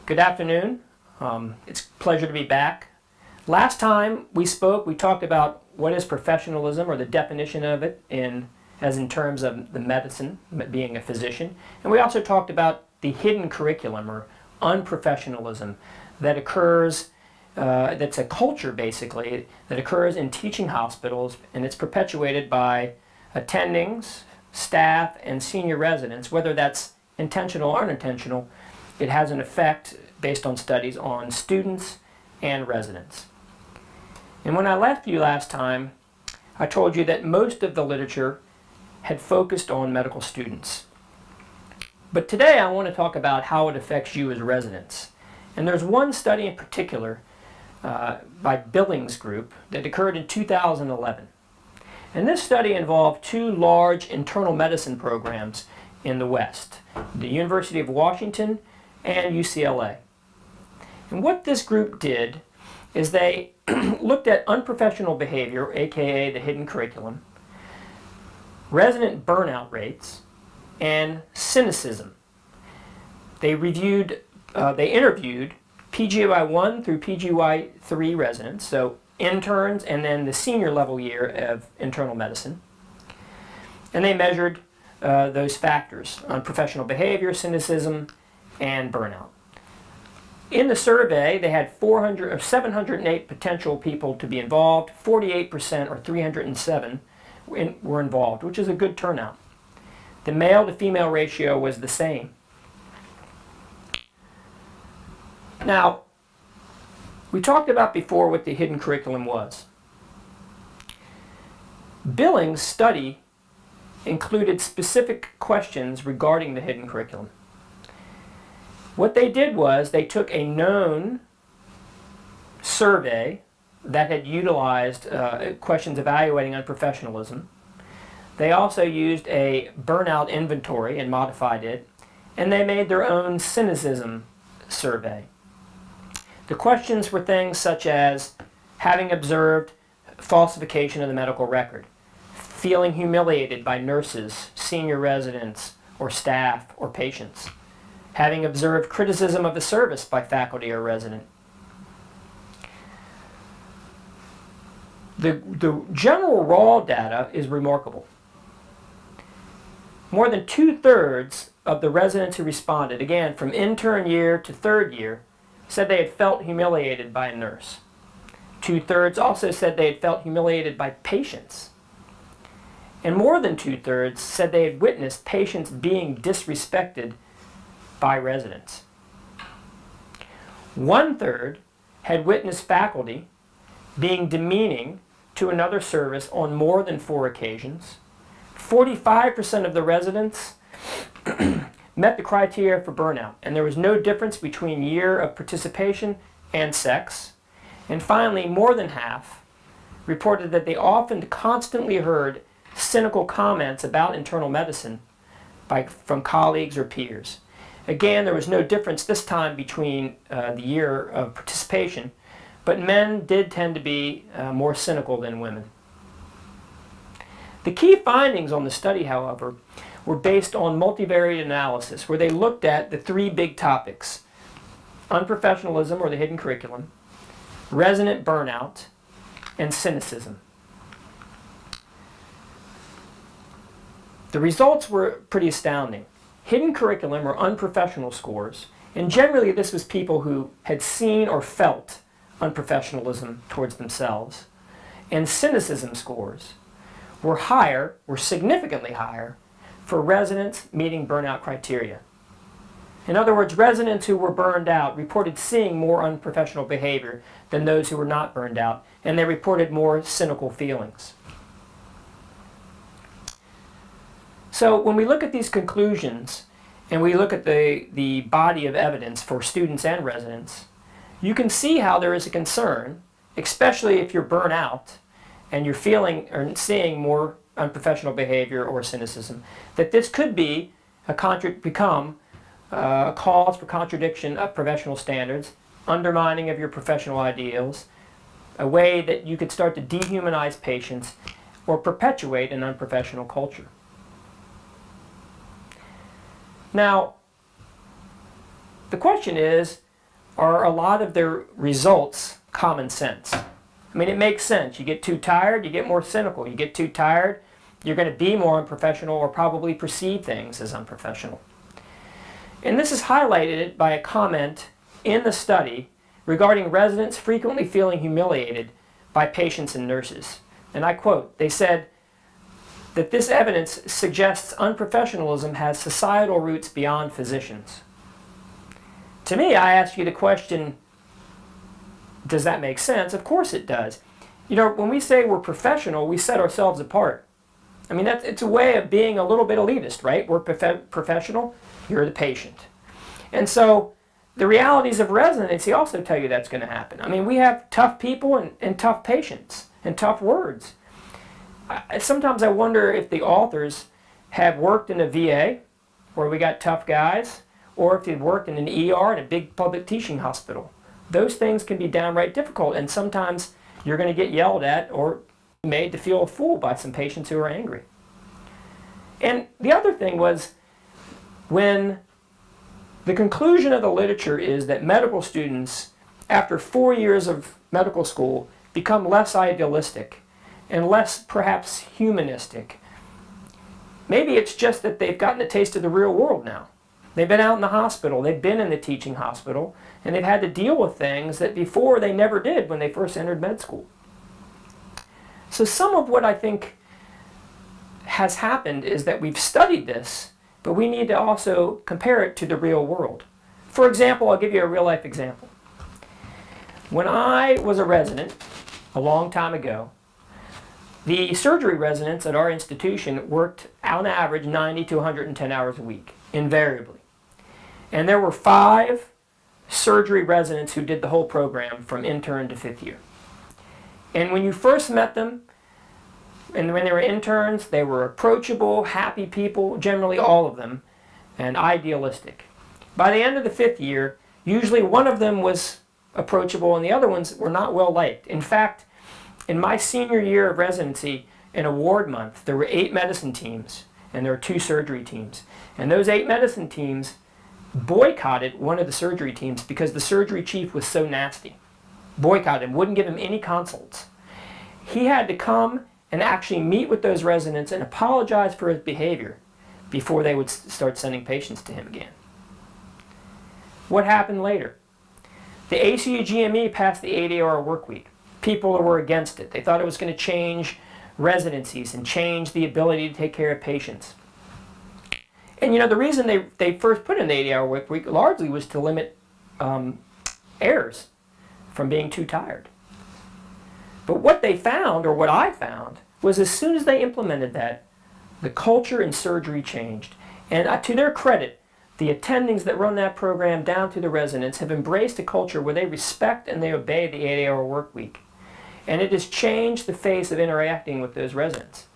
Good afternoon. It's a pleasure to be back. Last time we spoke, we talked about what is professionalism, or the definition of it in terms of the medicine, being a physician. And we also talked about the hidden curriculum, or unprofessionalism, that occurs, that's a culture basically, that occurs in teaching hospitals, and it's perpetuated by attendings, staff, and senior residents. Whether that's intentional or unintentional, it has an effect, based on studies, on students and residents. And when I left you last time, I told you that most of the literature had focused on medical students. But today I want to talk about how it affects you as residents. And there's one study in particular by Billings Group that occurred in 2011. And this study involved two large internal medicine programs in the West, the University of Washington and UCLA. And what this group did is they looked at unprofessional behavior, aka the hidden curriculum, resident burnout rates, and cynicism. They interviewed PGY1 through PGY3 residents, so interns and then the senior level year of internal medicine. And they measured those factors: unprofessional behavior, cynicism, and burnout. In the survey, they had 708 potential people to be involved. 48%, or 307, were involved, which is a good turnout. The male to female ratio was the same. Now, we talked about before what the hidden curriculum was. Billings' study included specific questions regarding the hidden curriculum. What they did was they took a known survey that had utilized questions evaluating unprofessionalism. They also used a burnout inventory and modified it, and they made their own cynicism survey. The questions were things such as having observed falsification of the medical record, feeling humiliated by nurses, senior residents, or staff, or patients, having observed criticism of the service by faculty or resident. The general raw data is remarkable. More than 2/3 of the residents who responded, again from intern year to third year, said they had felt humiliated by a nurse. 2/3 also said they had felt humiliated by patients. And more than 2/3 said they had witnessed patients being disrespected by residents. 1/3 had witnessed faculty being demeaning to another service on more than 4 occasions. 45% of the residents met the criteria for burnout, and there was no difference between year of participation and sex. And finally, more than half reported that they often constantly heard cynical comments about internal medicine from colleagues or peers. Again, there was no difference this time between the year of participation, but men did tend to be more cynical than women. The key findings on the study, however, were based on multivariate analysis, where they looked at the 3 big topics: unprofessionalism, or the hidden curriculum, resident burnout, and cynicism. The results were pretty astounding. Hidden curriculum, or unprofessional scores, and generally this was people who had seen or felt unprofessionalism towards themselves, and cynicism scores were significantly higher for residents meeting burnout criteria. In other words, residents who were burned out reported seeing more unprofessional behavior than those who were not burned out, and they reported more cynical feelings. So when we look at these conclusions, and we look at the body of evidence for students and residents, you can see how there is a concern, especially if you're burnt out and you're feeling or seeing more unprofessional behavior or cynicism, that this could be become a cause for contradiction of professional standards, undermining of your professional ideals, a way that you could start to dehumanize patients or perpetuate an unprofessional culture. Now, the question is, are a lot of their results common sense. I mean, it makes sense. You get too tired, you get more cynical. You get too tired, you're going to be more unprofessional or probably perceive things as unprofessional. And this is highlighted by a comment in the study regarding residents frequently feeling humiliated by patients and nurses. And I quote, they said that this evidence suggests unprofessionalism has societal roots beyond physicians. To me, I ask you the question, does that make sense? Of course it does. You know, when we say we're professional, we set ourselves apart. I mean, it's a way of being a little bit elitist, right? We're professional, you're the patient. And so the realities of residency also tell you that's going to happen. I mean, we have tough people and tough patients and tough words. Sometimes I wonder if the authors have worked in a VA where we got tough guys, or if they've worked in an ER in a big public teaching hospital. Those things can be downright difficult, and sometimes you're going to get yelled at or made to feel a fool by some patients who are angry. And the other thing was, when the conclusion of the literature is that medical students, after 4 years of medical school, become less idealistic and less perhaps humanistic. Maybe it's just that they've gotten a taste of the real world now. They've been out in the hospital, they've been in the teaching hospital, and they've had to deal with things that before they never did when they first entered med school. So some of what I think has happened is that we've studied this, but we need to also compare it to the real world. For example, I'll give you a real life example. When I was a resident a long time ago, the surgery residents at our institution worked on average 90 to 110 hours a week, invariably. And there were 5 surgery residents who did the whole program from intern to 5th year. And when you first met them, and when they were interns, they were approachable, happy people, generally all of them, and idealistic. By the end of the 5th year, usually one of them was approachable and the other ones were not well liked. In fact, in my senior year of residency, in a ward month, there were 8 medicine teams and there were 2 surgery teams. And those 8 medicine teams boycotted one of the surgery teams because the surgery chief was so nasty. Boycotted him, wouldn't give him any consults. He had to come and actually meet with those residents and apologize for his behavior before they would start sending patients to him again. What happened later? The ACU GME passed the 80-hour work week. People were against it. They thought it was going to change residencies and change the ability to take care of patients. And you know, the reason they first put in the 80-hour work week largely was to limit errors from being too tired. But what they found, or what I found, was as soon as they implemented that, the culture in surgery changed. And to their credit, the attendings that run that program down to the residents have embraced a culture where they respect and they obey the 80-hour work week. And it has changed the face of interacting with those residents.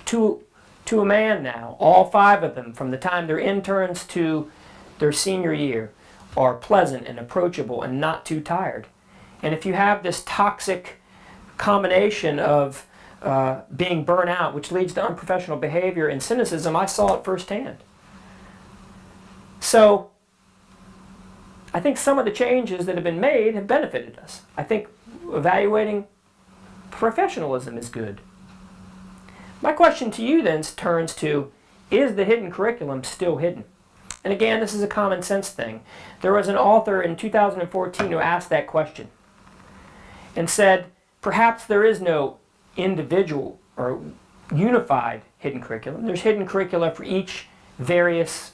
To a man now, all 5 of them, from the time they're interns to their senior year, are pleasant and approachable and not too tired. And if you have this toxic combination of being burnt out, which leads to unprofessional behavior and cynicism, I saw it firsthand. So I think some of the changes that have been made have benefited us. I think evaluating professionalism is good. My question to you then turns to, is the hidden curriculum still hidden? And again, this is a common sense thing. There was an author in 2014 who asked that question and said, perhaps there is no individual or unified hidden curriculum. There's hidden curricula for each various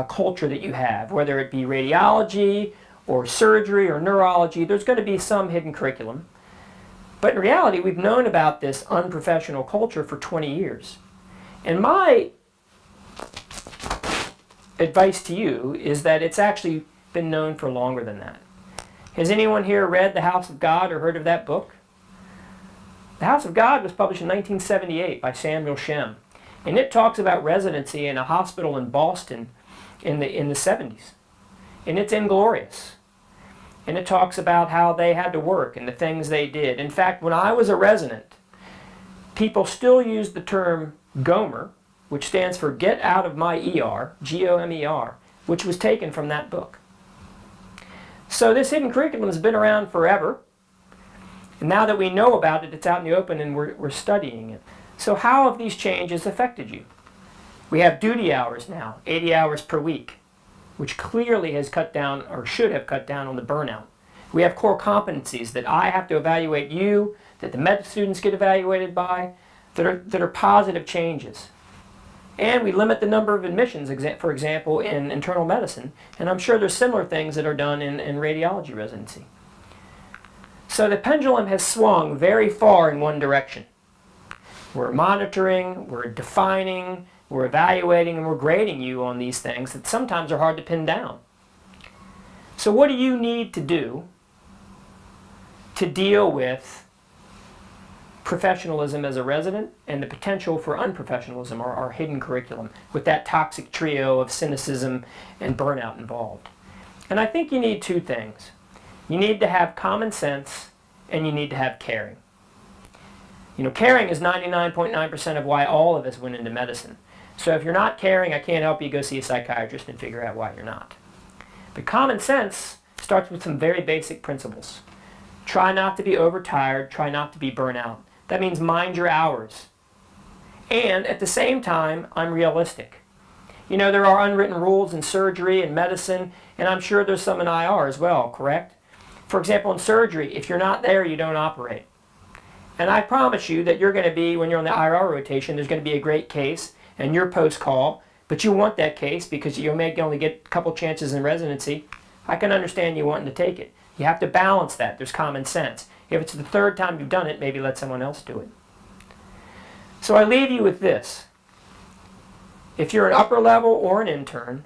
culture that you have, whether it be radiology or surgery or neurology. There's going to be some hidden curriculum. But in reality, we've known about this unprofessional culture for 20 years. And my advice to you is that it's actually been known for longer than that. Has anyone here read The House of God or heard of that book? The House of God was published in 1978 by Samuel Shem. And it talks about residency in a hospital in Boston in the 70s. And it's inglorious. And it talks about how they had to work and the things they did. In fact, when I was a resident, people still used the term GOMER, which stands for Get Out of My ER, G-O-M-E-R, which was taken from that book. So this hidden curriculum has been around forever. And now that we know about it, it's out in the open and we're studying it. So how have these changes affected you? We have duty hours now, 80 hours per week, which clearly has cut down, or should have cut down, on the burnout. We have core competencies that I have to evaluate you, that the med students get evaluated by, that are positive changes. And we limit the number of admissions, for example, in internal medicine. And I'm sure there's similar things that are done in radiology residency. So the pendulum has swung very far in one direction. We're monitoring, we're defining, we're evaluating, and we're grading you on these things that sometimes are hard to pin down. So what do you need to do to deal with professionalism as a resident and the potential for unprofessionalism, or our hidden curriculum, with that toxic trio of cynicism and burnout involved? And I think you need two things. You need to have common sense and you need to have caring. You know, caring is 99.9% of why all of us went into medicine. So if you're not caring, I can't help you go see a psychiatrist and figure out why you're not. But common sense starts with some very basic principles. Try not to be overtired, try not to be burnout. That means mind your hours. And at the same time, I'm realistic. You know, there are unwritten rules in surgery and medicine, and I'm sure there's some in IR as well, correct? For example, in surgery, if you're not there, you don't operate. And I promise you that you're going to be, when you're on the IR rotation, there's going to be a great case, and you're post-call, but you want that case because you may only get a couple chances in residency. I can understand you wanting to take it. You have to balance that. There's common sense. If it's the third time you've done it, maybe let someone else do it. So I leave you with this. If you're an upper level or an intern,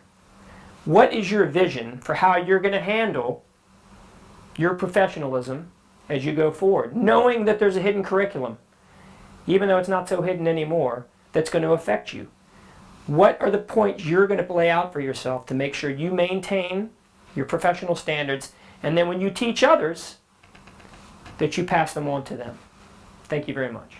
what is your vision for how you're going to handle your professionalism as you go forward, knowing that there's a hidden curriculum, even though it's not so hidden anymore, that's going to affect you? What are the points you're going to lay out for yourself to make sure you maintain your professional standards, and then when you teach others, that you pass them on to them? Thank you very much.